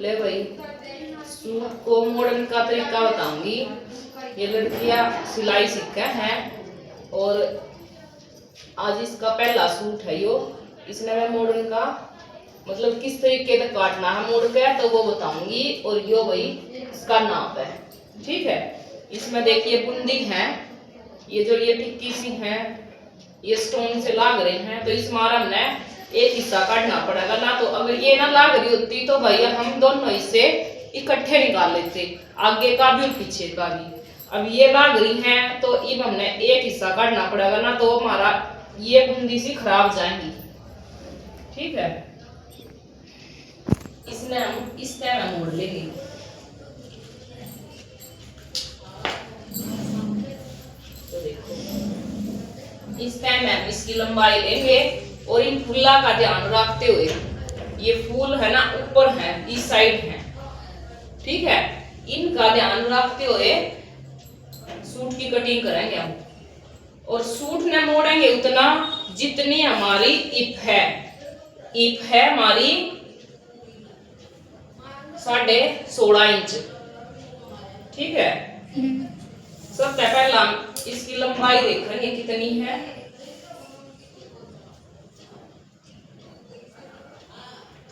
ले भाई, सूट को मोड़ने का तरीका बताऊंगी। ये लड़कियां सिलाई सीखा है और आज इसका पहला सूट है यो। इसने मैं मोड़न का मतलब किस तरीके से काटना है मोड़ के तो वो बताऊंगी। और यो भाई इसका नाप है, ठीक है। इसमें देखिए बुंदी है, ये जो ये टिक्की सी है ये स्टोन से लाग रहे हैं, तो इस मार हमने एक हिस्सा काटना पड़ेगा ना। तो अगर ये ना लाग रही होती तो भैया हम दोनों हिस्से इकट्ठे निकाल लेते, आगे का भी और पीछे का भी। अब ये लाग रही हैं तो अब हमने एक हिस्सा काटना पड़ेगा ना, तो हमारा ये बूंदी सी खराब जाएंगी, ठीक है। इसमें हम इस तरह मोड़ लेंगे। तो देखो इस टाइम हम इसकी लंबाई लेंगे और इन फूला का ध्यान रखते हुए, ये फूल है ना ऊपर है इस साइड है, ठीक है। इनका ध्यान रखते हुए सूट की कटिंग करेंगे हम। और सूट ने मोड़ेंगे उतना जितनी हमारी इप है। इप है हमारी 16.5 इंच, ठीक है। सबसे पहला इसकी लंबाई देखेंगे कितनी है।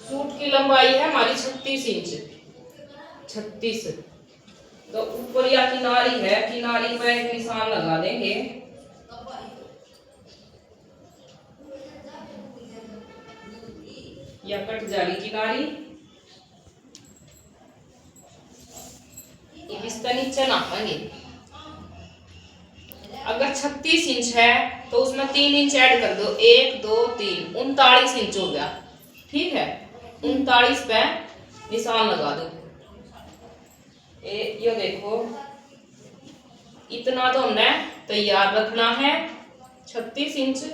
सूट की लंबाई है हमारी 36 इंच, 36। तो ऊपर या किनारी है, किनारी पर एक निशान लगा देंगे। या कट जाएगी किनारी। इसका नीचे नापेंगे। अगर 36 इंच है तो उसमें 3 इंच ऐड कर दो, 1 2 3 39 इंच हो गया, ठीक है। 39 पे निशान लगा दो। ये देखो इतना तो हमने तैयार रखना है, 36 इंच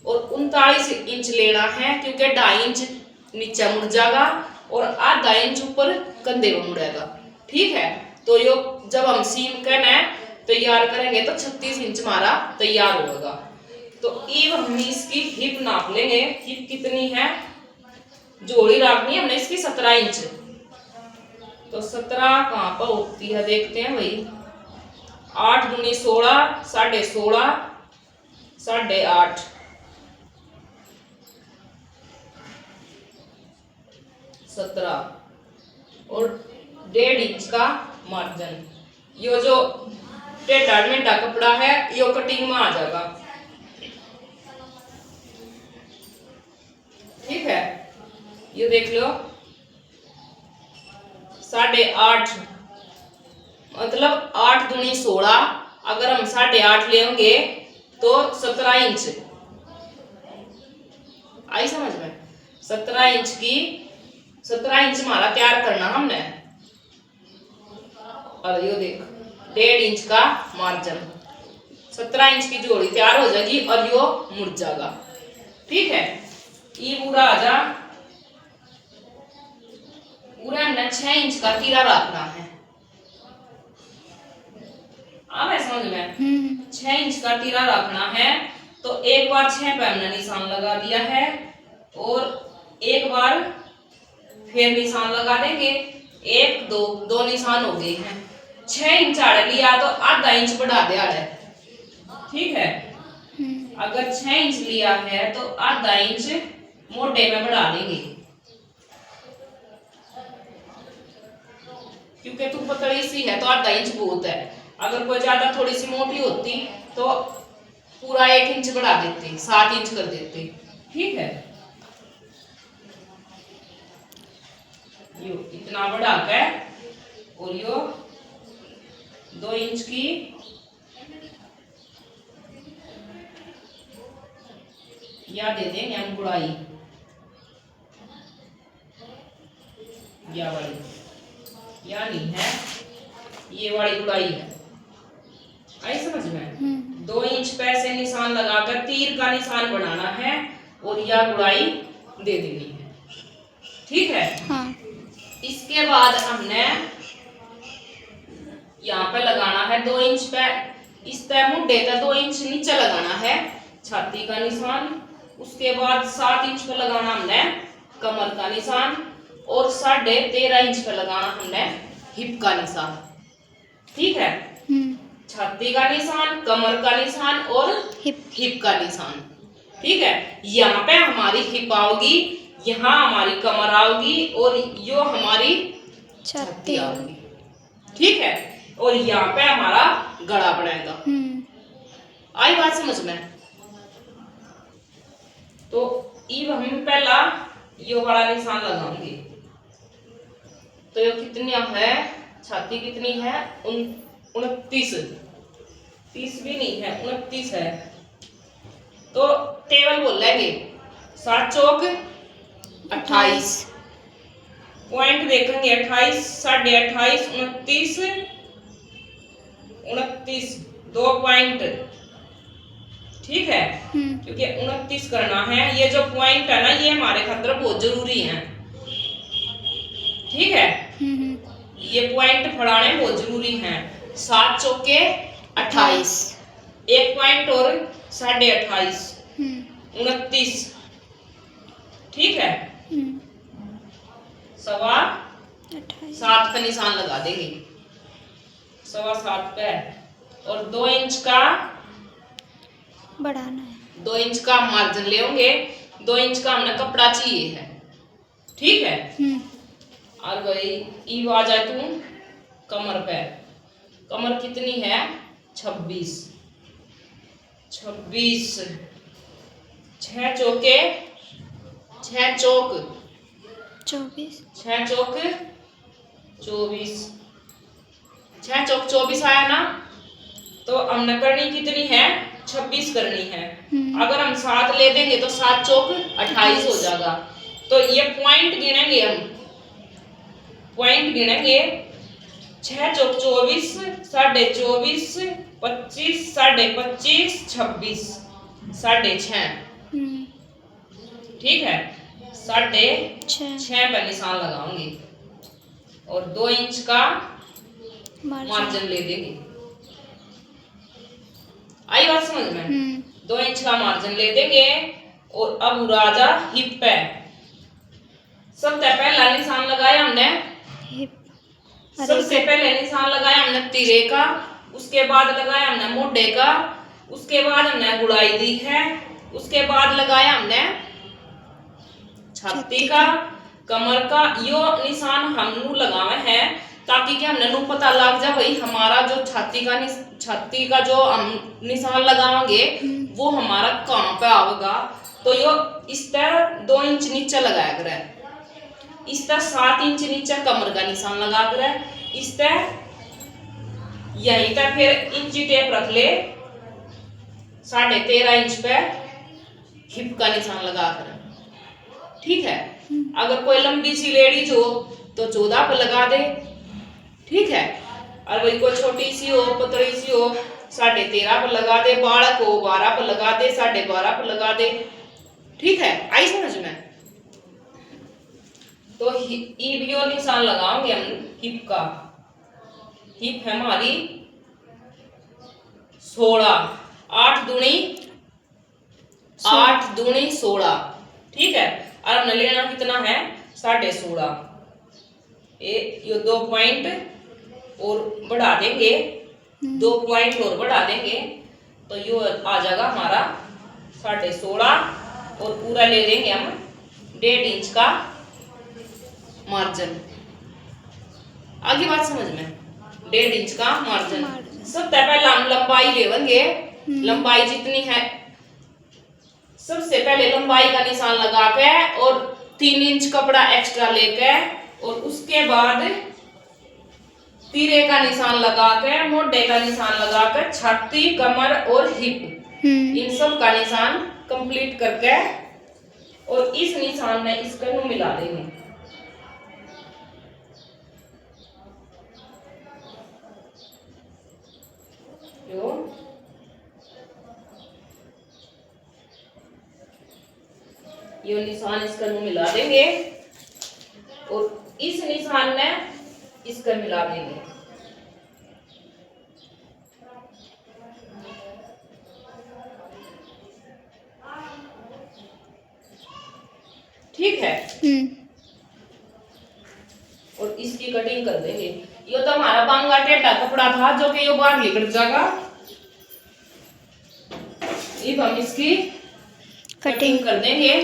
और 39 इंच लेना है, क्योंकि 2.5 इंच नीचे मुड़ जाएगा और आधा इंच ऊपर कंधे में मुड़ेगा, ठीक है। तो यो जब हम सीम करना तैयार करेंगे तो 36 इंच हमारा तैयार होगा। तो अब हम इसकी हिप नाप लेंगे। हिप कितनी है, जोड़ी रखनी है हमने इसकी 17 इंच। तो 17 कहाँ पर होती है देखते हैं भाई। 8 दूनी 16, 16.5, 8.5, 17 और 1.5 इंच का मार्जिन। यो जो टेढ़ा मेढ़ा कपड़ा है यो कटिंग में आ जाएगा, ठीक है। ये देख लो 8.5 मतलब 8 दूनी 16। अगर हम 8.5 लेंगे तो 17 इंच आई समझ में। 17 इंच की 17 इंच हमारा तैयार करना हमने। और ये देख 1.5 इंच का मार्जिन, 17 इंच की जोड़ी तैयार हो जाएगी और यो मुड़ जाएगा, ठीक है। ये पूरा आ जा पूरा हमने 6 इंच का तीरा रखना है। अब समझ में 6 इंच का तीरा रखना है। तो एक बार 6 पे हमने निशान लगा दिया है और एक बार फिर निशान लगा देंगे। 1 2 2 निशान हो गए हैं। 6 इंच आड़े लिया तो आधा इंच बढ़ा दे आड़े, ठीक है। अगर 6 इंच लिया है तो आधा इंच मोटे में बढ़ा देंगे, क्योंकि तू पतली सी है तो आधा इंच बहुत है। अगर कोई ज्यादा थोड़ी सी मोटी होती तो पूरा 1 इंच बढ़ा देते, 7 इंच कर देते, ठीक है। यो इतना बढ़ा कर और यो 2 इंच की या दे देंगे हम गुड़ाई, या वाली या नहीं है, ये वाली गुड़ाई है, आई समझ में। 2 इंच पे से निशान लगाकर तीर का निशान बनाना है और या गुड़ाई दे देनी है, ठीक है। हाँ। इसके बाद हमने यहाँ पे लगाना है 2 इंच पे, इस पे मुंडे का 2 इंच नीचे लगाना है छाती का निशान। उसके बाद 7 इंच पे लगाना हमने कमर का निशान और 13.5 इंच पे लगाना हमने हिप का निशान। ठीक है, छाती का निशान, कमर का निशान और हिप का निशान। ठीक है, यहाँ पे हमारी हिप आओगी, यहाँ हमारी कमर आओगी और यो हमारी छाती आओगी। ठीक है, और यहाँ पे हमारा गला बढ़ेगा। आई बात समझ में? तो इब हम पहला यो वाला निशान लगाएंगे। तो यो कितनी है, छाती कितनी है, 29, 30 भी नहीं है, 29 है। तो टेबल बोल लेंगे, 7 चौक 28, पॉइंट देखेंगे 28, 28.5, 29, 29, 2 पॉइंट। ठीक है, क्योंकि 29 करना है। ये जो पॉइंट है ना, ये हमारे खातिर बहुत जरूरी है। ठीक है, ये पॉइंट फड़ाने बहुत जरूरी है। 7 चौके 28, 1 पॉइंट और 28.5, 29। ठीक है, 7.25 का निशान लगा देंगे, 7.25 पे, और 2 इंच का बढ़ाना है। 2 इंच का मार्जिन ले होंगे, 2 इंच का हमने कपड़ा चाहिए है। ठीक है, और भाई ई आ जाए तू कमर पे, कमर कितनी है, 26, 6 चौके 6 चौक 24, 6 चौक 24, 6 चौक 24 आया ना। तो हमने करनी कितनी है, 26 करनी है। अगर हम 7 ले देंगे तो 7 चौक 28 हो जाएगा। तो ये पॉइंट गिनेंगे हम, पॉइंट गिनेंगे, 6 चौक 24, 24.5, 25, 25.5, 26, 6.5। ठीक है, 6.5 पर निशान लगाऊंगी और 2 इंच का मार्जिन ले देंगे। आई बात समझ में? 2 इंच का मार्जिन ले देंगे और अब राजा हिप पे सबसे पहला निशान लगाया हमने हिप, सबसे पहले निशान लगाया हमने तिरे का, उसके बाद लगाया हमने मोढे का, उसके बाद हमने गुड़ाई दी है, उसके बाद लगाया हमने छाती का, कमर का। यो निशान हम नू लगावे हैं ताकि कि हमने नू पता लग जाए भाई हमारा जो छाती का जो हम निशान लगाएंगे वो हमारा कहाँ पे आवेगा। तो यो इस तरह 2 इंच नीचे लगाया करे, इस तरह 7 इंच नीचे कमर का निशान लगा करे, इस तरह यहीं तक फिर इंची टेप रख ले, 13.5 इंच पे हिप का निशान लगा कर। ठीक है, अगर कोई लंबी सी लेडीज हो तो 14 पर लगा दे। ठीक है, और भाई कोई छोटी सी हो, पतली सी हो, 13.5 पर लगा दे, बालक हो 12 पर लगा दे, 12.5 पर लगा दे। ठीक है, आई समझ में? तो वीडियो निशान लगाओगे हम हिप का। हिप है हमारी 16, 8 दूनी 16। ठीक है, और हमने लेना कितना है, 16.5। ये 2 पॉइंट और बढ़ा देंगे, 2 पॉइंट और बढ़ा देंगे तो यो आ जाएगा हमारा 16.5 और पूरा ले देंगे हम 1.5 इंच का मार्जिन। आगे बात समझ में? 1.5 इंच का मार्जिन। सबसे पहले हम लंबाई लेंगे, लंबाई जितनी है सबसे पहले लंबाई का निशान लगा के और 3 इंच कपड़ा एक्स्ट्रा लेके और उसके बाद तीरे का निशान लगा के, मोढे का निशान लगा के, छाती, कमर और हिप इन सब का निशान कंप्लीट करके और इस निशान में इसका नु मिला देंगे। ये निशान इसका नु मिला देंगे और इस निशान में इसका मिला देंगे। ठीक है, और इसकी कटिंग कर देंगे। ये तो हमारा बांगा टेढ़ा कपड़ा था जो कि ये बाहर निकल जाएगा। अब हम इसकी कटिंग कर देंगे।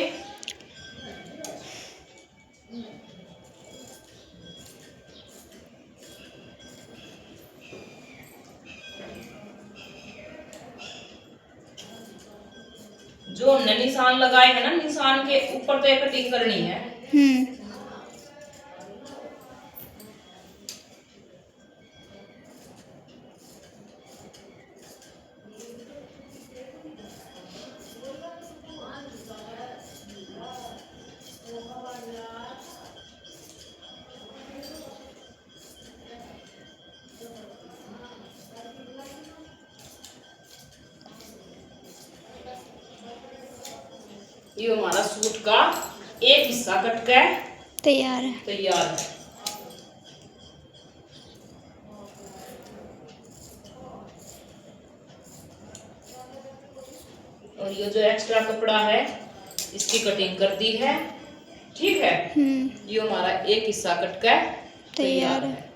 जो हमने निशान लगाए हैं ना, निशान के ऊपर तो ये कटिंग करनी है। ये हमारा सूट का एक हिस्सा कट के तैयार है। और ये जो एक्स्ट्रा कपड़ा है इसकी कटिंग कर दी है। ठीक है, ये हमारा एक हिस्सा कट के तैयार है।